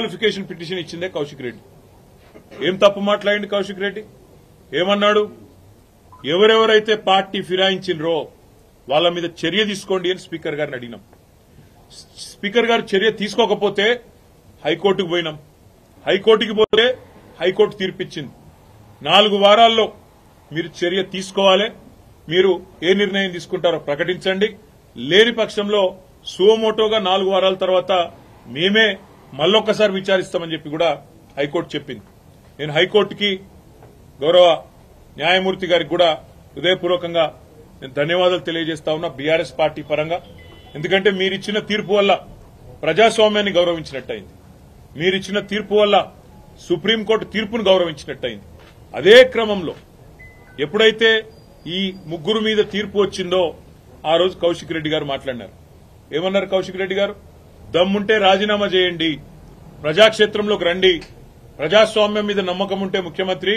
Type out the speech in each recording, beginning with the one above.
Qualification petition ఇచ్చిందే కౌశిక్ రెడ్డి. ఏం తప్పు మాట్లాడింది కౌశిక్ రెడ్డి? ఏమన్నాడు? ఎవరెవరైతే పార్టీ ఫిరాయించినరో వాళ్ళ మీద చర్య తీసుకోండి అని స్పీకర్ గారిని అడిగినాం. స్పీకర్ గారు చర్య తీసుకోకపోతే హైకోర్టుకు పోయినాం. హైకోర్టుకి పోతే హైకోర్టు తీర్పిచ్చింది. 4 వారాల్లో మీరు చర్య తీసుకోవాలి, మీరు ఏ నిర్ణయం తీసుకుంటారో ప్రకటించండి, లేని పక్షంలో సుమోటోగా 4 వారాల తర్వాత మేమే మళ్ళొక్కసారి విచారిస్తామని చెప్పి కూడా హైకోర్టు చెప్పింది. నేను హైకోర్టుకి గౌరవ న్యాయమూర్తి గారికి కూడా హృదయపూర్వకంగా నేను ధన్యవాదాలు తెలియజేస్తా ఉన్నా బీఆర్ఎస్ పార్టీ పరంగా. ఎందుకంటే మీరిచ్చిన తీర్పు వల్ల ప్రజాస్వామ్యాన్ని గౌరవించినట్టయింది, మీరిచ్చిన తీర్పు వల్ల సుప్రీంకోర్టు తీర్పును గౌరవించినట్టయింది. అదే క్రమంలో ఎప్పుడైతే ఈ ముగ్గురు మీద తీర్పు వచ్చిందో ఆ రోజు కౌశిక్ రెడ్డి గారు మాట్లాడినారు. ఏమన్నారు కౌశిక్ రెడ్డి గారు? దమ్ముంటే రాజీనామా చేయండి, ప్రజాక్షేత్రంలోకి రండి, ప్రజాస్వామ్యం మీద నమ్మకం ఉంటే ముఖ్యమంత్రి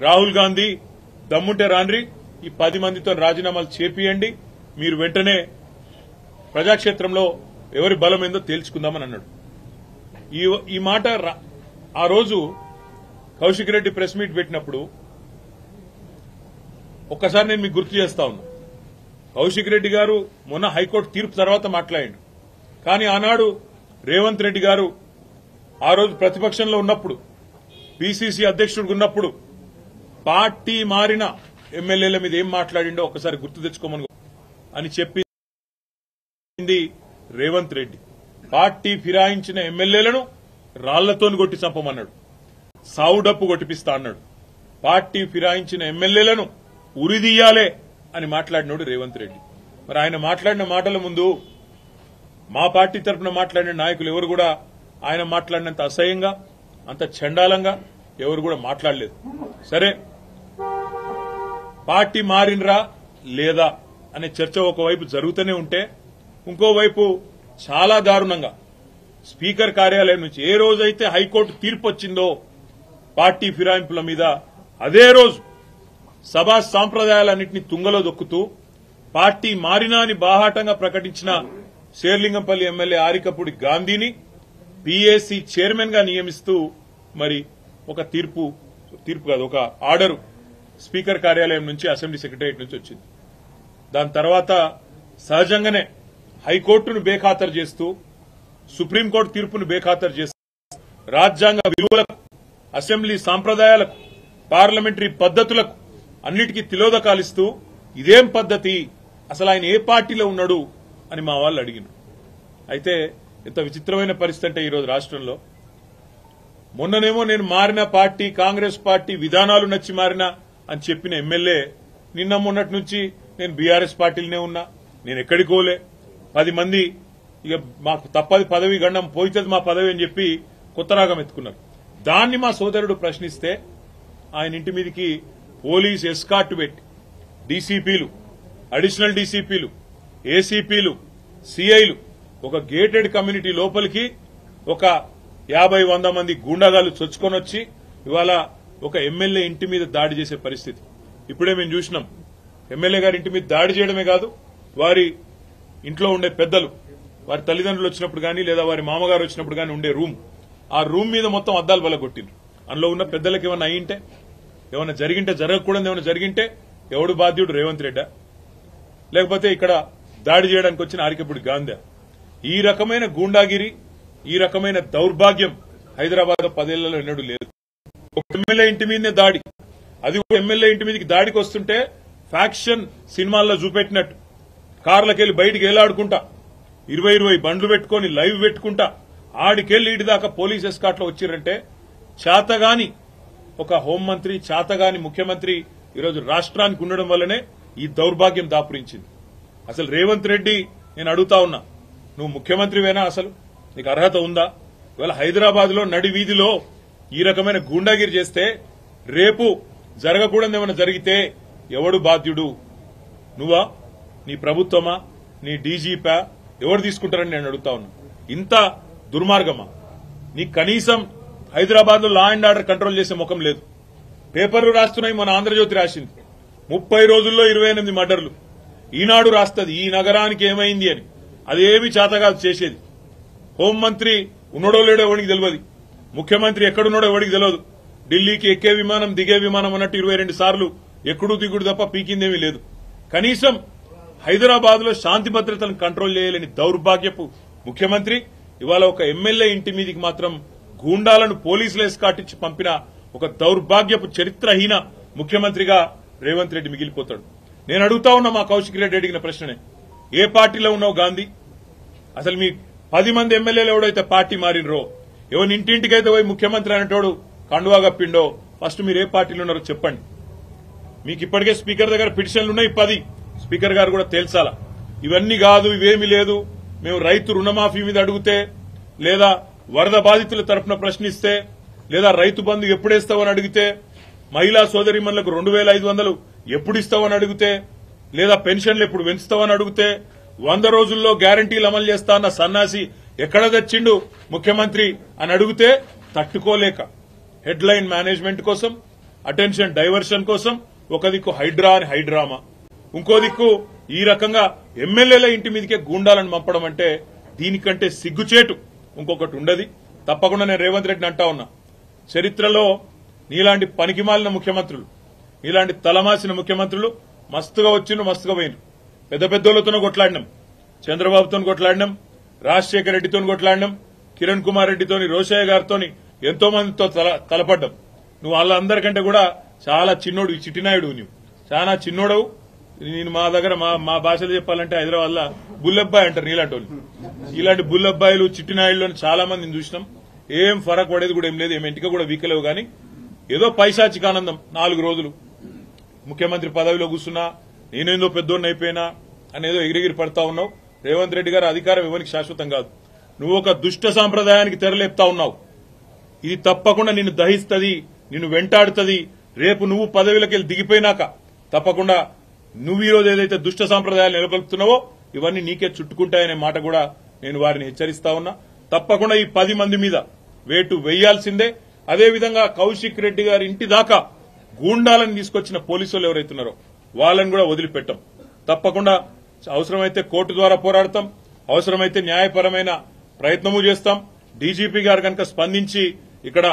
రాహుల్ గాంధీ దమ్ముంటే రాండ్రి, ఈ 10 మందితో రాజీనామాలు చేపియండి, మీరు వెంటనే ప్రజాక్షేత్రంలో ఎవరి బలం ఏందో తేల్చుకుందామని అన్నాడు. ఈ మాట ఆ రోజు కౌశిక్ రెడ్డి ప్రెస్ మీట్ పెట్టినప్పుడు ఒక్కసారి నేను మీకు గుర్తు చేస్తా ఉన్నా. కౌశిక్ రెడ్డి గారు మొన్న హైకోర్టు తీర్పు తర్వాత మాట్లాడాడు. కానీ ఆనాడు రేవంత్ రెడ్డి గారు ఆ రోజు ప్రతిపక్షంలో ఉన్నప్పుడు, పీసీసీ అధ్యక్షుడిగా ఉన్నప్పుడు పార్టీ మారిన ఎమ్మెల్యేల మీద ఏం మాట్లాడిండో ఒకసారి గుర్తు తెచ్చుకోమని అని చెప్పింది రేవంత్ రెడ్డి. పార్టీ ఫిరాయించిన ఎమ్మెల్యేలను రాళ్లతో కొట్టి చంపమన్నాడు, సావు డప్పు కొట్టిపిస్తా అన్నాడు. పార్టీ ఫిరాయించిన ఎమ్మెల్యేలను ఉరిదీయాలే అని మాట్లాడినాడు రేవంత్ రెడ్డి. మరి ఆయన మాట్లాడిన మాటల ముందు మా పార్టీ తరఫున మాట్లాడిన నాయకులు ఎవరు కూడా ఆయన మాట్లాడినంత అసహ్యంగా, అంత చండాలంగా ఎవరు కూడా మాట్లాడలేదు. సరే, పార్టీ మారినరా లేదా అనే చర్చ ఒకవైపు జరుగుతూనే ఉంటే, ఇంకోవైపు చాలా దారుణంగా స్పీకర్ కార్యాలయం నుంచి ఏ రోజైతే హైకోర్టు తీర్పు వచ్చిందో పార్టీ ఫిరాయింపుల మీద, అదే రోజు సభా సాంప్రదాయాలన్నింటినీ తుంగలో దొక్కుతూ పార్టీ మారినా అని బాహాటంగా ప్రకటించిన శేర్లింగంపల్లి ఎమ్మెల్యే ఆరికపూడి గాంధీని పీఏసీ చైర్మన్ గా నియమిస్తూ మరి ఒక తీర్పు కాదు, ఒక ఆర్డరు స్పీకర్ కార్యాలయం నుంచి, అసెంబ్లీ సెక్రటరియట్ నుంచి వచ్చింది. దాని తర్వాత సహజంగానే హైకోర్టును బేఖాతరు చేస్తూ, సుప్రీంకోర్టు తీర్పును బేఖాతరు చేస్తూ, రాజ్యాంగ విలువలకు, అసెంబ్లీ సాంప్రదాయాలకు, పార్లమెంటరీ పద్దతులకు అన్నిటికీ తిలోదకాలిస్తూ ఇదేం పద్దతి, అసలు ఆయన ఏ పార్టీలో ఉన్నాడు అని మా వాళ్ళు అడిగినారు. అయితే ఎంత విచిత్రమైన పరిస్థితి అంటే ఈరోజు రాష్ట్రంలో, మొన్ననేమో నేను మారిన పార్టీ కాంగ్రెస్ పార్టీ విధానాలు నచ్చి మారినా అని చెప్పిన ఎమ్మెల్యే నిన్న మొన్నటి నుంచి నేను బీఆర్ఎస్ పార్టీలోనే ఉన్నా, నేను ఎక్కడికి పోలే, 10 మంది ఇక మాకు తప్పది పదవి గండం పోయితుంది మా పదవి అని చెప్పి కొత్త రాగం ఎత్తుకున్నారు. దాన్ని మా సోదరుడు ప్రశ్నిస్తే ఆయన ఇంటి మీదకి పోలీస్ ఎస్కార్ట్ పెట్టి డీసీపీలు, అడిషనల్ డీసీపీలు, ఏసీపీలు, సీఐలు ఒక గేటెడ్ కమ్యూనిటీ లోపలికి ఒక 50-100 మంది గూండాగాలు చొచ్చుకొని వచ్చి ఇవాళ ఒక ఎమ్మెల్యే ఇంటి మీద దాడి చేసే పరిస్థితి. ఇప్పుడే మేము చూసినాం. ఎమ్మెల్యే గారి ఇంటి మీద దాడి చేయడమే కాదు, వారి ఇంట్లో ఉండే పెద్దలు, వారి తల్లిదండ్రులు వచ్చినప్పుడు గానీ లేదా వారి మామగారు వచ్చినప్పుడు గానీ ఉండే రూమ్, ఆ రూమ్ మీద మొత్తం అద్దాలు బలగొట్టిండ్రు. అందులో ఉన్న పెద్దలకు ఏమన్నా అయ్యింటే, ఏమన్నా జరిగింటే, జరగకూడదు ఏమన్నా జరిగింటే ఎవడు బాధ్యుడు? రేవంత్ రెడ్డా, లేకపోతే ఇక్కడ దాడి చేయడానికి వచ్చిన ఆరికపూడి గాంధీ? ఈ రకమైన గూండాగిరి, ఈ రకమైన దౌర్భాగ్యం హైదరాబాద్ 10 ఏళ్లలో ఎన్నడూ లేదు. ఒక ఎమ్మెల్యే ఇంటి మీదనే దాడి, అది ఎమ్మెల్యే ఇంటి మీదకి దాడికి వస్తుంటే ఫ్యాక్షన్ సినిమాల్లో చూపెట్టినట్టు కార్లకెళ్లి బయటికి ఏలాడుకుంటా 20 బండ్లు పెట్టుకుని లైవ్ పెట్టుకుంటా ఆడికెళ్లి ఇటు దాకా పోలీస్ ఎస్కాట్లో వచ్చిరంటే చేతగాని ఒక హోంమంత్రి, చేతగాని ముఖ్యమంత్రి ఈరోజు రాష్ట్రానికి ఉండడం వల్లనే ఈ దౌర్భాగ్యం దాపురించింది. అసలు రేవంత్ రెడ్డి, నేను అడుగుతా ఉన్నా, నువ్వు ముఖ్యమంత్రివేనా? అసలు నీకు అర్హత ఉందా? ఇవాళ హైదరాబాద్ లో నడి వీధిలో ఈ రకమైన గూండాగిరి చేస్తే రేపు జరగకూడదు ఏమైనా జరిగితే ఎవడు బాధ్యుడు? నువ్వా? నీ ప్రభుత్వమా? నీ డీజీపా? ఎవరు తీసుకుంటారని నేను అడుగుతా ఉన్నా. ఇంత దుర్మార్గమా? నీకు కనీసం హైదరాబాద్ లో లా అండ్ ఆర్డర్ కంట్రోల్ చేసే ముఖం లేదు. పేపర్లు రాస్తున్నాయి, మన ఆంధ్రజ్యోతి రాసింది 30 రోజుల్లో 28 మర్డర్లు. ఈనాడు రాస్తుంది ఈ నగరానికి ఏమైంది అని. అదేమి చేతగాదు చేసేది. హోంమంత్రి ఉన్నోడో లేడో ఎవరికి తెలియదు, ముఖ్యమంత్రి ఎక్కడున్నాడో ఎవరికి తెలియదు. ఢిల్లీకి ఎక్కే విమానం దిగే విమానం అన్నట్టు 22 సార్లు ఎక్కడు దిగుడు తప్ప పీకిందేమీ లేదు. కనీసం హైదరాబాద్ లో శాంతి భద్రతలను కంట్రోల్ చేయలేని దౌర్భాగ్యపు ముఖ్యమంత్రి ఇవాళ ఒక ఎమ్మెల్యే ఇంటి మీదికి మాత్రం గూండాలను పోలీసులు ఎస్కాటించి పంపిన ఒక దౌర్భాగ్యపు చరిత్రహీన ముఖ్యమంత్రిగా రేవంత్ రెడ్డి మిగిలిపోతాడు. నేను అడుగుతా ఉన్నా మా కౌశిక్ రెడ్డి అడిగిన ప్రశ్ననే, ఏ పార్టీలో ఉన్నావు గాంధీ? అసలు మీ 10 మంది ఎమ్మెల్యేలు ఎవడైతే పార్టీ మారినరో, ఎవరి ఇంటింటికైతే పోయి ముఖ్యమంత్రి అనేటోడు కండువా కప్పిండో, ఫస్ట్ మీరు ఏ పార్టీలో ఉన్నారో చెప్పండి. మీకు ఇప్పటికే స్పీకర్ దగ్గర పిటిషన్లు ఉన్నాయి 10. స్పీకర్ గారు కూడా తేల్చాలా. ఇవన్నీ కాదు, ఇవేమీ లేదు, మేము రైతు రుణమాఫీ మీద అడిగితే, లేదా వరద బాధితుల తరఫున ప్రశ్నిస్తే, లేదా రైతు బంధు ఎప్పుడేస్తావని అడిగితే, మహిళా సోదరిమణులకు 2500 ఎప్పుడు ఇస్తావని అడిగితే, లేదా పెన్షన్లు ఎప్పుడు పెంచుతావని అడిగితే, 100 రోజుల్లో గ్యారంటీలు అమలు చేస్తా అన్న సన్నాసి ఎక్కడ తెచ్చిండు ముఖ్యమంత్రి అని అడిగితే తట్టుకోలేక హెడ్ లైన్ మేనేజ్మెంట్ కోసం, అటెన్షన్ డైవర్షన్ కోసం ఒక దిక్కు హైడ్రా అని హైడ్రామా, ఇంకో దిక్కు ఈ రకంగా ఎమ్మెల్యేల ఇంటి మీదకే గూండాలను పంపడం అంటే దీనికంటే సిగ్గుచేటు ఇంకొకటి ఉండదు. తప్పకుండా నేను రేవంత్ రెడ్డిని అంటా ఉన్నా, చరిత్రలో నీలాంటి పనికిమాలిన ముఖ్యమంత్రులు, నీలాంటి తలమాసిన ముఖ్యమంత్రులు మస్తుగా వచ్చిండ్రు, మస్తుగా పోయినరు. పెద్ద పెద్దోళ్లతోనూ కొట్లాడినాం, చంద్రబాబుతో కొట్లాడినాం, రాజశేఖర రెడ్డితో కొట్లాడినాం, కిరణ్ కుమార్ రెడ్డితోని, రోషయ్య గారితో ఎంతో మందితో తలపడ్డాం. నువ్వు వాళ్ళందరికంటే కూడా చాలా చిన్నోడు, చిట్టినాయుడు, నువ్వు చాలా చిన్నోడవు. నేను మా దగ్గర మా భాషలో చెప్పాలంటే హైదరాబాద్ లో బుల్లబ్బాయి అంటారు నీలాంటి వాళ్ళు. ఇలాంటి బుల్లబ్బాయిలు చిట్టినాయుళ్ళు అని చాలా మందిని చూసినాం. ఏం ఫరక్ పడేది కూడా ఏం లేదు, ఏం ఇంటికి కూడా వీకలేవు. కానీ ఏదో పైశాచిక ఆనందం, 4 రోజులు ముఖ్యమంత్రి పదవిలో కూర్చున్నా, నేనేందో పెద్దోడిని అయిపోయినా అనేదో ఎగిరిగిరి పడతా ఉన్నావు. రేవంత్ రెడ్డి గారు అధికారం ఎవరికి శాశ్వతం కాదు. నువ్వు ఒక దుష్ట సాంప్రదాయానికి తెరలేపుతా ఉన్నావు. ఇది తప్పకుండా నిన్ను దహిస్తుంది, నిన్ను వెంటాడుతుంది. రేపు నువ్వు పదవిలోకి వెళ్లి దిగిపోయినాక తప్పకుండా నువ్వు ఈరోజు ఏదైతే దుష్ట సాంప్రదాయాలు నెలకొల్పుతున్నావో ఇవన్నీ నీకే చుట్టుకుంటాయనే మాట కూడా నేను వారిని హెచ్చరిస్తా ఉన్నా. తప్పకుండా ఈ 10 మంది మీద వేటు వేయాల్సిందే. అదేవిధంగా కౌశిక్ రెడ్డి గారి ఇంటి దాకా గూండాలను తీసుకొచ్చిన పోలీసులు ఎవరైతున్నారో వాళ్ళని కూడా వదిలిపెట్టాం. తప్పకుండా అవసరమైతే కోర్టు ద్వారా పోరాడతాం, అవసరమైతే న్యాయపరమైన ప్రయత్నము చేస్తాం. డీజీపీ గారు కనుక స్పందించి ఇక్కడ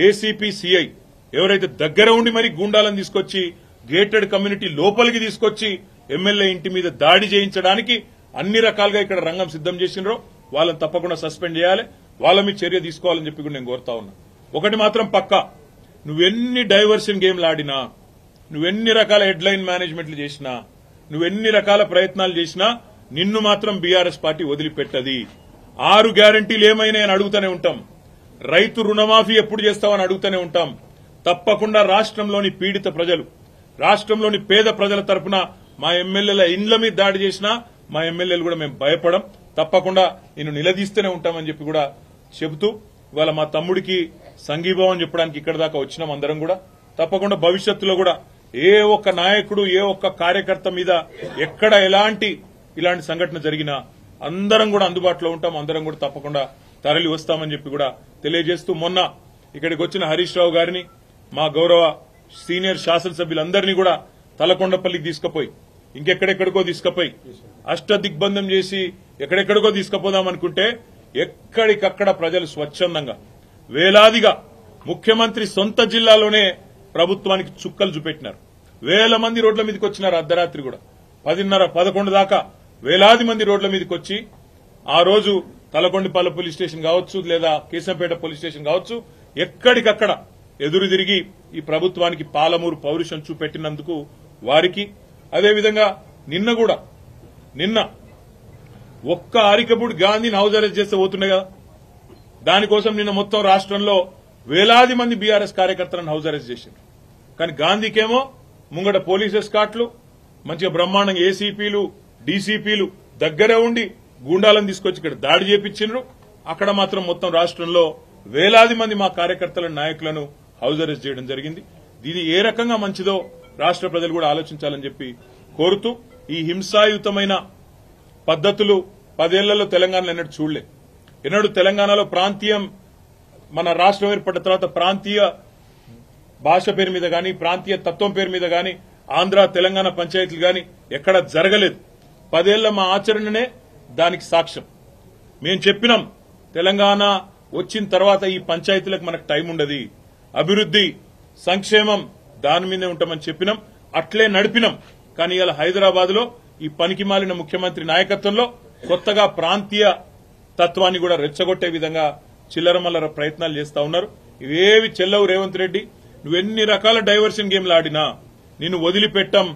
ఏసీపీ సిఐ ఎవరైతే దగ్గర ఉండి మరి గూండాలను తీసుకొచ్చి గేటెడ్ కమ్యూనిటీ లోపలికి తీసుకొచ్చి ఎమ్మెల్యే ఇంటి మీద దాడి చేయించడానికి అన్ని రకాలుగా ఇక్కడ రంగం సిద్దం చేసినరో వాళ్ళని తప్పకుండా సస్పెండ్ చేయాలి, వాళ్ళ మీద చర్య తీసుకోవాలని చెప్పి కూడా నేను కోరుతా ఉన్నా. ఒకటి మాత్రం పక్కా, నువ్వెన్ని డైవర్షన్ గేమ్లు ఆడినా, నువ్వెన్ని రకాల హెడ్ లైన్ మేనేజ్మెంట్లు చేసినా, నువ్వెన్ని రకాల ప్రయత్నాలు చేసినా నిన్ను మాత్రం బీఆర్ఎస్ పార్టీ వదిలిపెట్టది. 6 గ్యారంటీలు ఏమైనా అని అడుగుతూనే ఉంటాం, రైతు రుణమాఫీ ఎప్పుడు చేస్తామని అడుగుతూనే ఉంటాం. తప్పకుండా రాష్ట్రంలోని పీడిత ప్రజలు, రాష్ట్రంలోని పేద ప్రజల తరపున మా ఎమ్మెల్యేల ఇండ్ల మీద దాడి చేసినా మా ఎమ్మెల్యేలు కూడా మేము భయపడం, తప్పకుండా నేను నిలదీస్తూనే ఉంటామని చెప్పి కూడా చెబుతూ ఇవాళ మా తమ్ముడికి సంఘీభావం చెప్పడానికి ఇక్కడ దాకా వచ్చినాం అందరం కూడా. తప్పకుండా భవిష్యత్తులో కూడా ఏ ఒక్క నాయకుడు, ఏ ఒక్క కార్యకర్త మీద ఎక్కడ ఇలాంటి సంఘటన జరిగినా అందరం కూడా అందుబాటులో ఉంటాం, అందరం కూడా తప్పకుండా తరలి వస్తామని చెప్పి కూడా తెలియజేస్తూ, మొన్న ఇక్కడికి వచ్చిన హరీష్ రావు గారిని, మా గౌరవ సీనియర్ శాసనసభ్యులందరినీ కూడా తలకొండపల్లికి తీసుకుపోయి, ఇంకెక్కడెక్కడికో తీసుకుపోయి అష్టదిగ్బంధం చేసి ఎక్కడెక్కడికో తీసుకుపోదామనుకుంటే ఎక్కడికక్కడ ప్రజలు స్వచ్ఛందంగా వేలాదిగా ముఖ్యమంత్రి సొంత జిల్లాలోనే ప్రభుత్వానికి చుక్కలు చూపెట్టినారు. వేల మంది రోడ్ల మీదకి వచ్చినారు. అర్ధరాత్రి కూడా 10:30-11 దాకా వేలాది మంది రోడ్ల మీదకి వచ్చి ఆ రోజు తలకొండపల్లి పోలీస్ స్టేషన్ కావచ్చు, లేదా కేశంపేట పోలీస్ స్టేషన్ కావచ్చు, ఎక్కడికక్కడ ఎదురు తిరిగి ఈ ప్రభుత్వానికి పాలమూరు పౌరుషం చూపెట్టినందుకు వారికి, అదేవిధంగా నిన్న ఒక్క అరికపూడి గాంధీని హౌస్ అరెస్ట్ చేస్తే పోతున్నాయి కదా, దానికోసం నిన్న మొత్తం రాష్ట్రంలో వేలాది మంది బీఆర్ఎస్ కార్యకర్తలను హౌస్ అరెస్ట్ చేశారు. కానీ గాంధీకేమో ముంగట పోలీస్ ఎస్కాట్లు, మంచిగా బ్రహ్మాండంగా ఏసీపీలు, డీసీపీలు దగ్గర ఉండి గూండాలను తీసుకొచ్చి ఇక్కడ దాడి చేపించారు. అక్కడ మాత్రం మొత్తం రాష్ట్రంలో వేలాది మంది మా కార్యకర్తల నాయకులను హౌస్ అరెస్ట్ చేయడం జరిగింది. ఇది ఏ రకంగా మంచిదో రాష్ట్ర ప్రజలు కూడా ఆలోచించాలని చెప్పి కోరుతూ, ఈ హింసాయుతమైన పద్దతులు 10 ఏళ్లలో తెలంగాణలో ఎన్నడూ చూడలే. ఎన్నడూ తెలంగాణలో ప్రాంతీయం, మన రాష్ట్రం ఏర్పడిన తర్వాత ప్రాంతీయ భాష పేరు మీద గాని, ప్రాంతీయ తత్వం పేరు మీద గాని ఆంధ్ర తెలంగాణ పంచాయతీలు గాని ఎక్కడ జరగలేదు. 10 ఏళ్ల మా ఆచరణనే దానికి సాక్ష్యం. మేం చెప్పినాం, తెలంగాణ వచ్చిన తర్వాత ఈ పంచాయతీలకు మనకు టైం ఉండదు, అభివృద్ది సంక్షేమం దాని మీదే ఉంటామని చెప్పినాం, అట్లే నడిపినాం. కానీ ఇవాళ హైదరాబాద్ లో ఈ పనికిమాలిన ముఖ్యమంత్రి నాయకత్వంలో కొత్తగా ప్రాంతీయ తత్వాన్ని కూడా రెచ్చగొట్టే విధంగా చిల్లరమల్లర ప్రయత్నాలు చేస్తా ఉన్నారు. ఇవేవి చెల్లవు రేవంత్ రెడ్డి. నువ్వెన్ని రకాల డైవర్షన్ గేమ్లు ఆడినా నిన్ను వదిలిపెట్టం.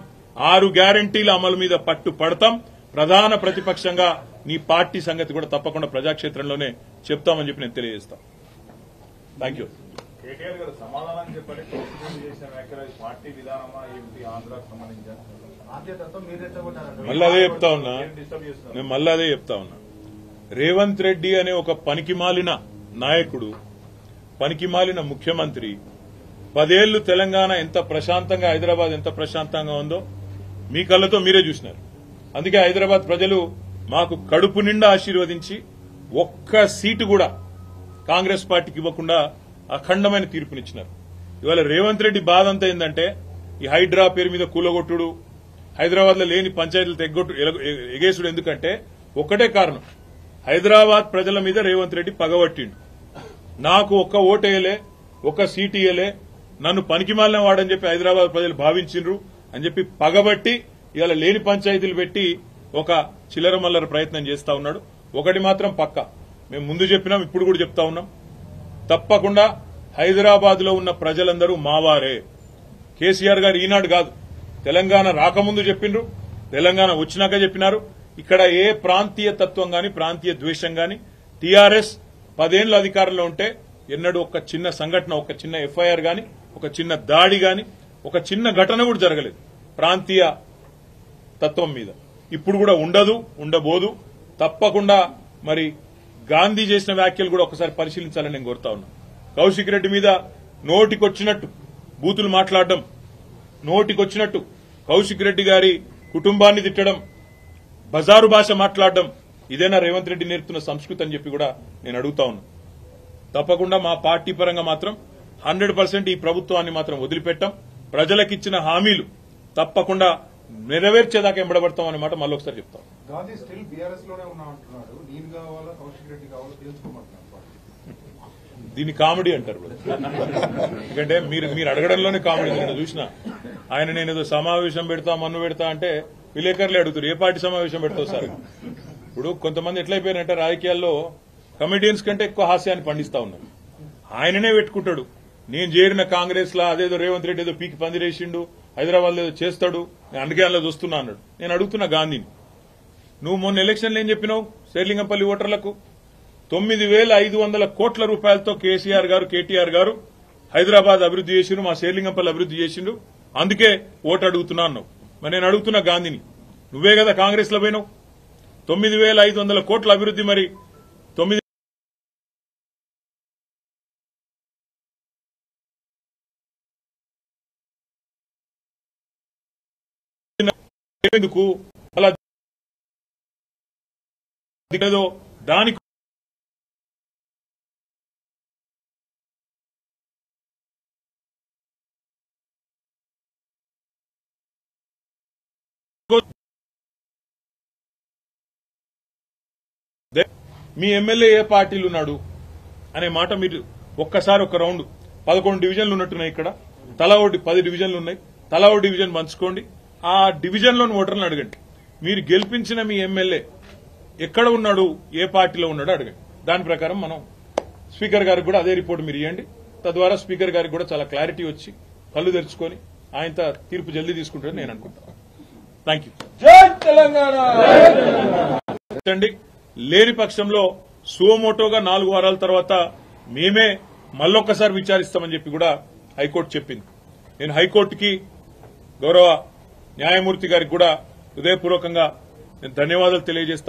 6 గ్యారంటీల అమలు మీద పట్టు పడతాం. ప్రధాన ప్రతిపక్షంగా నీ పార్టీ సంగతి కూడా తప్పకుండా ప్రజాక్షేత్రంలోనే చెప్తామని చెప్పి నేను తెలియజేస్తాను. Thank you. కేటీఆర్ గారు సమాధానం చెప్పండి. చేసిన వ్యాఖ్యలు పార్టీ విధానమా ఏమిటి, ఆంధ్రాకు సంబంధించిన మళ్ళీ అదే చెప్తా ఉన్నా, నేను మళ్ళీ అదే చెప్తా ఉన్నా. రేవంత్ రెడ్డి అనే ఒక పనికిమాలిన నాయకుడు, పనికిమాలిన ముఖ్యమంత్రి 10 ఏళ్లు తెలంగాణ ఎంత ప్రశాంతంగా, హైదరాబాద్ ఎంత ప్రశాంతంగా ఉందో మీ కళ్ళతో మీరే చూసినారు. అందుకే హైదరాబాద్ ప్రజలు మాకు కడుపు నిండా ఆశీర్వదించి ఒక్క సీటు కూడా కాంగ్రెస్ పార్టీకి ఇవ్వకుండా అఖండమైన తీర్పునిచ్చినారు. ఇవాళ రేవంత్ రెడ్డి బాధ అంతా ఏంటంటే ఈ హైడ్రా పేరు మీద కూలగొట్టుడు, హైదరాబాద్ లో లేని పంచాయతీలు ఎగేసుడు. ఎందుకంటే ఒకటే కారణం, హైదరాబాద్ ప్రజల మీద రేవంత్ రెడ్డి పగబట్టిండు. నాకు ఒక్క ఓటేయలే, ఒక్క సీటు ఇయ్యలే, నన్ను పనికిమాలిన వాడని చెప్పి హైదరాబాద్ ప్రజలు భావించిండ్రు అని చెప్పి పగబట్టి ఇవాళ లేని పంచాయతీలు పెట్టి ఒక చిల్లరమల్లర ప్రయత్నం చేస్తా ఉన్నాడు. ఒకటి మాత్రం పక్క, మేము ముందు చెప్పినాం, ఇప్పుడు కూడా చెప్తా ఉన్నాం, తప్పకుండా హైదరాబాద్ లో ఉన్న ప్రజలందరూ మావారే. కేసీఆర్ గారు ఈనాడు కాదు, తెలంగాణ రాకముందు చెప్పిండ్రు, తెలంగాణ వచ్చినాక చెప్పినారు. ఇక్కడ ఏ ప్రాంతీయ తత్వం గాని, ప్రాంతీయ ద్వేషం గాని, టీఆర్ఎస్ 10 ఏళ్ల అధికారంలో ఉంటే ఎన్నడూ ఒక చిన్న సంఘటన, ఒక చిన్న ఎఫ్ఐఆర్ గాని, ఒక చిన్న దాడి గాని, ఒక చిన్న ఘటన కూడా జరగలేదు ప్రాంతీయ తత్వం మీద. ఇప్పుడు కూడా ఉండదు, ఉండబోదు. తప్పకుండా మరి గాంధీ చేసిన వ్యాఖ్యలు కూడా ఒకసారి పరిశీలించాలని నేను కోరుతా ఉన్నా. కౌశిక్ రెడ్డి మీద నోటికొచ్చినట్టు బూతులు మాట్లాడడం, నోటికొచ్చినట్టు కౌశిక్ రెడ్డి గారి కుటుంబాన్ని తిట్టడం, బజారు భాష మాట్లాడడం, ఇదేనా రేవంత్ రెడ్డి నేర్పుతున్న సంస్కృతి అని చెప్పి కూడా నేను అడుగుతా ఉన్నా. తప్పకుండా మా పార్టీ పరంగా మాత్రం 100% ఈ ప్రభుత్వాన్ని మాత్రం వదిలిపెట్టాం. ప్రజలకిచ్చిన హామీలు తప్పకుండా నెరవేర్చేదాకా ఎంబడబడతాం అనే మాట మళ్ళీ ఒకసారి చెప్తాం. గాంధీ స్టిల్ బీఆర్ఎస్ లోనే ఉన్నా అంటున్నాడు. నేను కావాలా, కౌశిక్ రెడ్డి కావాలా తెలుసుకోమంటున్నాను. దీన్ని కామెడీ అంటారు. ఎందుకంటే మీరు అడగడంలోనే కామెడీ. నేను చూసిన ఆయన నేనేదో సమావేశం పెడతా, మన్ను పెడతా అంటే విలేకరులే అడుగుతారు, ఏ పార్టీ సమావేశం పెడతావు సార్. ఇప్పుడు కొంతమంది ఎట్లయిపోయారంటే రాజకీయాల్లో కమెడియన్స్ కంటే ఎక్కువ హాస్యాన్ని పండిస్తా ఉన్నారు. ఆయననే పెట్టుకుంటాడు, నేను చేరిన కాంగ్రెస్ లా అదేదో రేవంత్ రెడ్డి ఏదో పీకి పందిరేసిండు, హైదరాబాద్ లో ఏదో చేస్తాడు, నేను అందుకే అందులో చూస్తున్నా అన్నాడు. నేను అడుగుతున్నా గాంధీని, నువ్వు మొన్న ఎలక్షన్లు ఏం చెప్పినావు శేర్లింగంపల్లి ఓటర్లకు? 9,500 కోట్ల రూపాయలతో కేసీఆర్ గారు, కేటీఆర్ గారు హైదరాబాద్ అభివృద్ది చేసిండు, మా శేర్లింగంపల్లి అభివృద్ది చేసిండు, అందుకే ఓటు అడుగుతున్నా అన్నావు. మరి నేను అడుగుతున్నా గాంధీని, నువ్వే కదా కాంగ్రెస్ లో పోయినావు, 9,500 కోట్ల అభివృద్ది మరి 9 ఎందుకు అలా దానికి మీ ఎమ్మెల్యే ఏ పార్టీలు ఉన్నాడు అనే మాట మీరు ఒక్కసారి ఒక రౌండ్ 11 డివిజన్లు ఉన్నట్టున్నాయి. ఇక్కడ తలా 10 డివిజన్లు ఉన్నాయి. తలా డివిజన్ పంచుకోండి. ఆ డివిజన్లోని ఓటర్లను అడగండి, మీరు గెలిపించిన మీ ఎమ్మెల్యే ఎక్కడ ఉన్నాడు, ఏ పార్టీలో ఉన్నాడో అడగండి. దాని ప్రకారం మనం స్పీకర్ గారికి కూడా అదే రిపోర్ట్ మీరు ఇవ్వండి. తద్వారా స్పీకర్ గారికి కూడా చాలా క్లారిటీ వచ్చి కళ్ళు తెరుచుకొని ఆయన తీర్పు జల్దీ తీసుకుంటారని నేను అనుకుంటాను. Thank you. జై తెలంగాణ. లేని పక్షంలో సుమోటోగా 4 వారాల తర్వాత మేమే మళ్ళొక్కసారి విచారిస్తామని చెప్పి కూడా హైకోర్టు చెప్పింది. నేను హైకోర్టుకి, గౌరవ న్యాయమూర్తి గారికి కూడా హృదయపూర్వకంగా నేను ధన్యవాదాలు తెలియజేస్తా.